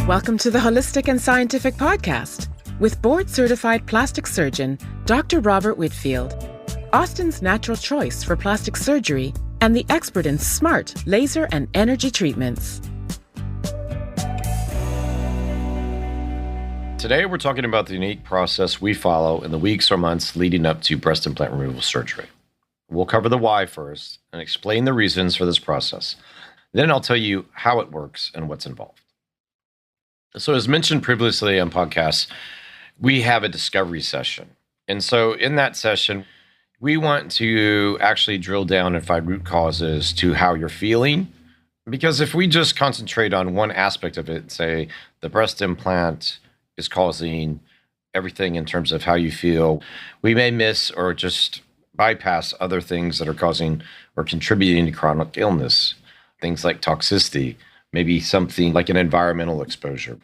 Welcome to the Holistic and Scientific Podcast with board-certified plastic surgeon Dr. Robert Whitfield, Austin's natural choice for plastic surgery and the expert in smart laser and energy treatments. Today, we're talking about the unique process we follow in the weeks or months leading up to breast implant removal surgery. We'll cover the why first and explain the reasons for this process. Then I'll tell you how it works and what's involved. So as mentioned previously on podcasts, we have a discovery session. And so in that session, we want to actually drill down and find root causes to how you're feeling. Because if we just concentrate on one aspect of it, say the breast implant is causing everything in terms of how you feel, we may miss or just bypass other things that are causing or contributing to chronic illness. Things like toxicity, maybe something like an environmental exposure.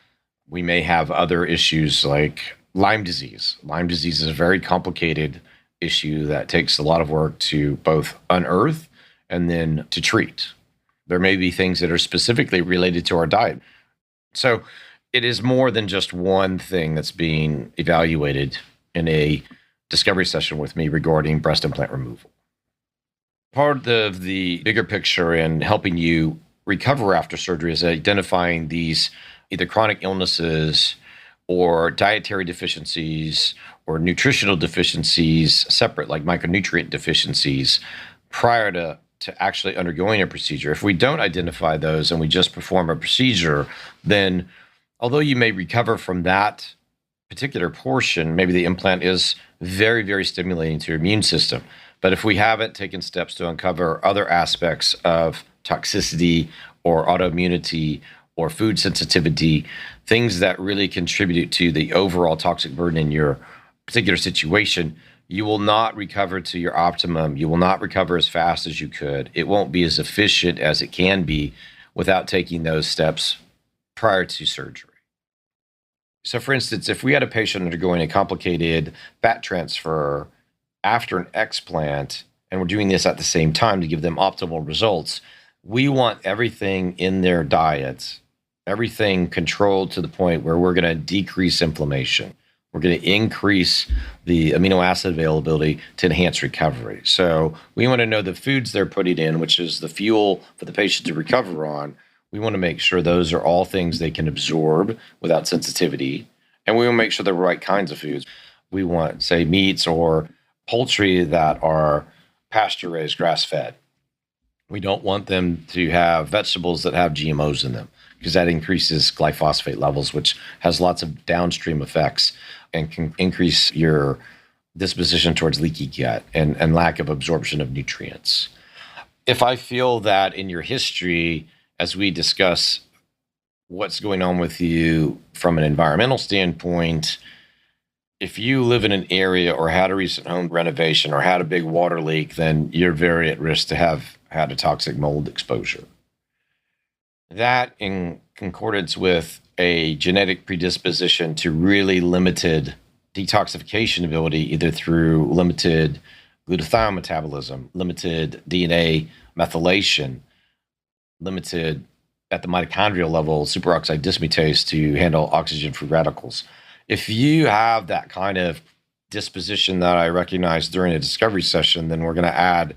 We may have other issues like Lyme disease. Lyme disease is a very complicated issue that takes a lot of work to both unearth and then to treat. There may be things that are specifically related to our diet. So it is more than just one thing that's being evaluated in a discovery session with me regarding breast implant removal. Part of the bigger picture in helping you recover after surgery is identifying these either chronic illnesses or dietary deficiencies or nutritional deficiencies separate, like micronutrient deficiencies, prior to actually undergoing a procedure. If we don't identify those and we just perform a procedure, then although you may recover from that particular portion, maybe the implant is very, very stimulating to your immune system. But if we haven't taken steps to uncover other aspects of toxicity or autoimmunity or food sensitivity, things that really contribute to the overall toxic burden in your particular situation, you will not recover to your optimum. You will not recover as fast as you could. It won't be as efficient as it can be without taking those steps prior to surgery. So for instance, if we had a patient undergoing a complicated fat transfer after an explant, and we're doing this at the same time to give them optimal results, we want everything in their diet, everything controlled to the point where we're going to decrease inflammation. We're going to increase the amino acid availability to enhance recovery. So we want to know the foods they're putting in, which is the fuel for the patient to recover on. We want to make sure those are all things they can absorb without sensitivity. And we want to make sure they're the right kinds of foods. We want, say, meats or poultry that are pasture-raised, grass-fed. We don't want them to have vegetables that have GMOs in them because that increases glyphosate levels, which has lots of downstream effects and can increase your disposition towards leaky gut and lack of absorption of nutrients. If I feel that in your history, as we discuss what's going on with you from an environmental standpoint, if you live in an area or had a recent home renovation or had a big water leak, then you're very at risk to have had a toxic mold exposure. That, in concordance with a genetic predisposition to really limited detoxification ability, either through limited glutathione metabolism, limited DNA methylation, limited at the mitochondrial level superoxide dismutase to handle oxygen-free radicals. If you have that kind of disposition that I recognized during a discovery session, then we're going to add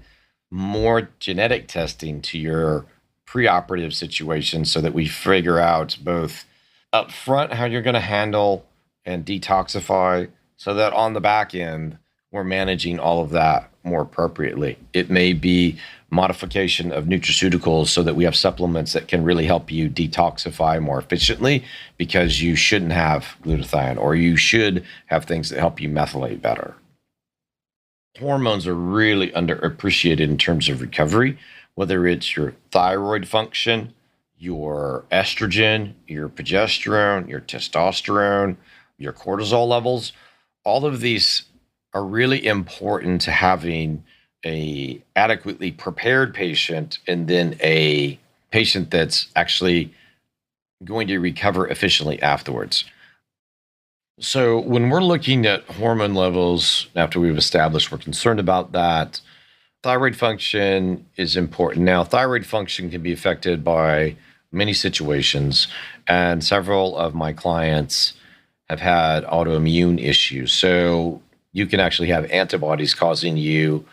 more genetic testing to your preoperative situation so that we figure out both upfront how you're going to handle and detoxify so that on the back end, we're managing all of that more appropriately. It may be modification of nutraceuticals so that we have supplements that can really help you detoxify more efficiently because you shouldn't have glutathione or you should have things that help you methylate better. Hormones are really underappreciated in terms of recovery, whether it's your thyroid function, your estrogen, your progesterone, your testosterone, your cortisol levels. All of these are really important to having a adequately prepared patient and then a patient that's actually going to recover efficiently afterwards. So when we're looking at hormone levels, after we've established we're concerned about that, thyroid function is important. Now, thyroid function can be affected by many situations, and several of my clients have had autoimmune issues. So you can actually have antibodies causing you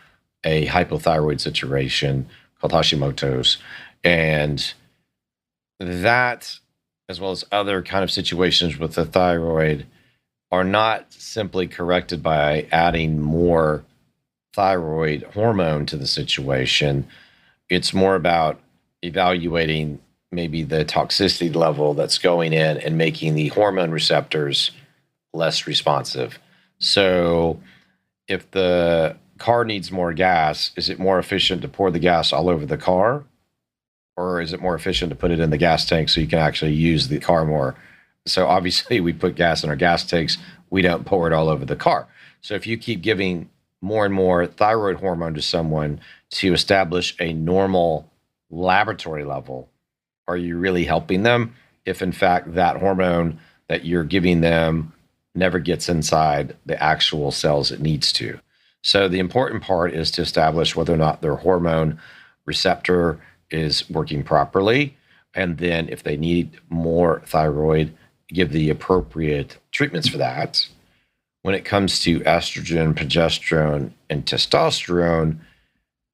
a hypothyroid situation called Hashimoto's. And that, as well as other kind of situations with the thyroid, are not simply corrected by adding more thyroid hormone to the situation. It's more about evaluating maybe the toxicity level that's going in and making the hormone receptors less responsive. So if the car needs more gas, is it more efficient to pour the gas all over the car? Or is it more efficient to put it in the gas tank so you can actually use the car more? So obviously we put gas in our gas tanks. We don't pour it all over the car. So if you keep giving more and more thyroid hormone to someone to establish a normal laboratory level, are you really helping them if in fact that hormone that you're giving them never gets inside the actual cells it needs to? So the important part is to establish whether or not their hormone receptor is working properly. And then if they need more thyroid, give the appropriate treatments for that. When it comes to estrogen, progesterone, and testosterone,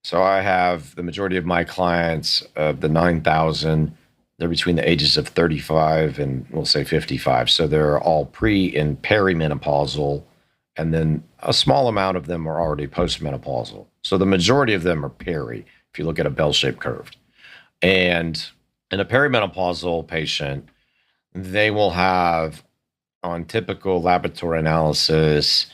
so I have the majority of my clients, of the 9,000, they're between the ages of 35 and we'll say 55. So they're all pre and perimenopausal. And then a small amount of them are already postmenopausal. So the majority of them are peri, if you look at a bell-shaped curve. And in a perimenopausal patient, they will have, on typical laboratory analysis,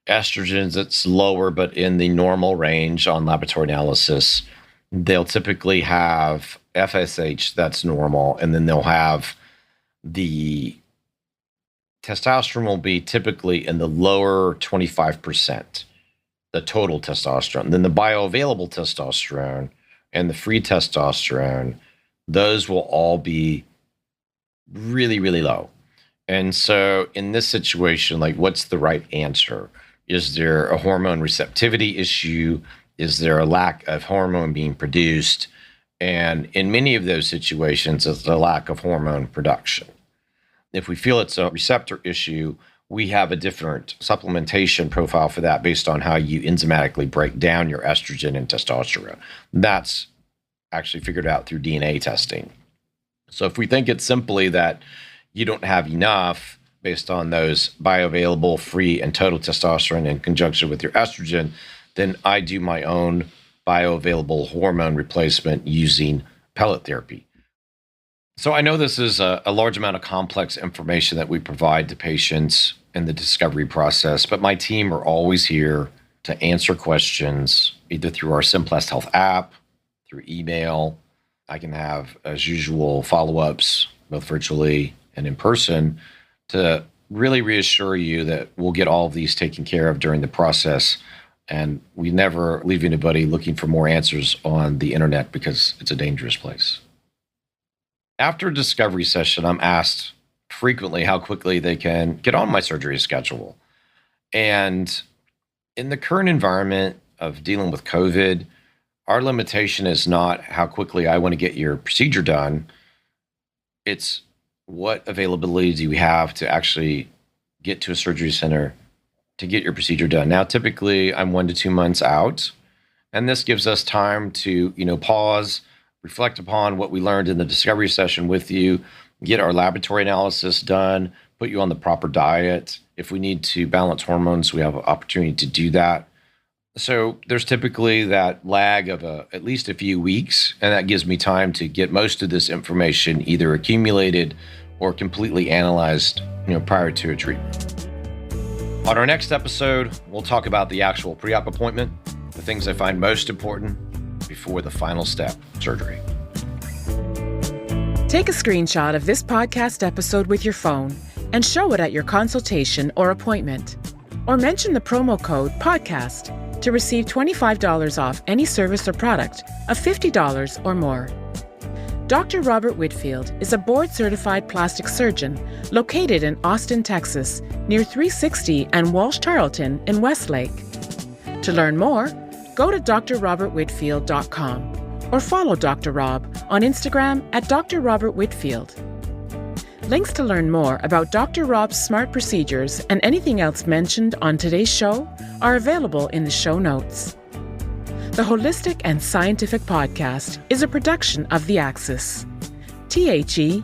estrogens that's lower but in the normal range on laboratory analysis. They'll typically have FSH that's normal, and then they'll have the testosterone will be typically in the lower 25%, the total testosterone. Then the bioavailable testosterone and the free testosterone, those will all be really, really low. And so in this situation, like, what's the right answer? Is there a hormone receptivity issue? Is there a lack of hormone being produced? And in many of those situations, it's a lack of hormone production. If we feel it's a receptor issue, we have a different supplementation profile for that based on how you enzymatically break down your estrogen and testosterone. That's actually figured out through DNA testing. So if we think it's simply that you don't have enough based on those bioavailable, free, and total testosterone in conjunction with your estrogen, then I do my own bioavailable hormone replacement using pellet therapy. So I know this is a large amount of complex information that we provide to patients in the discovery process, but my team are always here to answer questions, either through our Simplest Health app, through email. I can have, as usual, follow-ups, both virtually and in person, to really reassure you that we'll get all of these taken care of during the process. And we never leave anybody looking for more answers on the internet because it's a dangerous place. After a discovery session, I'm asked frequently how quickly they can get on my surgery schedule. And in the current environment of dealing with COVID, our limitation is not how quickly I want to get your procedure done. It's what availability do you have to actually get to a surgery center to get your procedure done. Now, typically, I'm 1 to 2 months out, and this gives us time to, pause, reflect upon what we learned in the discovery session with you, get our laboratory analysis done, put you on the proper diet. If we need to balance hormones, we have an opportunity to do that. So there's typically that lag of at least a few weeks, and that gives me time to get most of this information either accumulated or completely analyzed, prior to a treatment. On our next episode, we'll talk about the actual pre-op appointment, the things I find most important before the final step, surgery. Take a screenshot of this podcast episode with your phone and show it at your consultation or appointment. Or mention the promo code PODCAST to receive $25 off any service or product of $50 or more. Dr. Robert Whitfield is a board-certified plastic surgeon located in Austin, Texas, near 360 and Walsh Tarleton in Westlake. To learn more, go to drrobertwhitfield.com or follow Dr. Rob on Instagram at Dr. Robert Whitfield. Links to learn more about Dr. Rob's smart procedures and anything else mentioned on today's show are available in the show notes. The Holistic and Scientific Podcast is a production of The Axis. THEAXIS.io.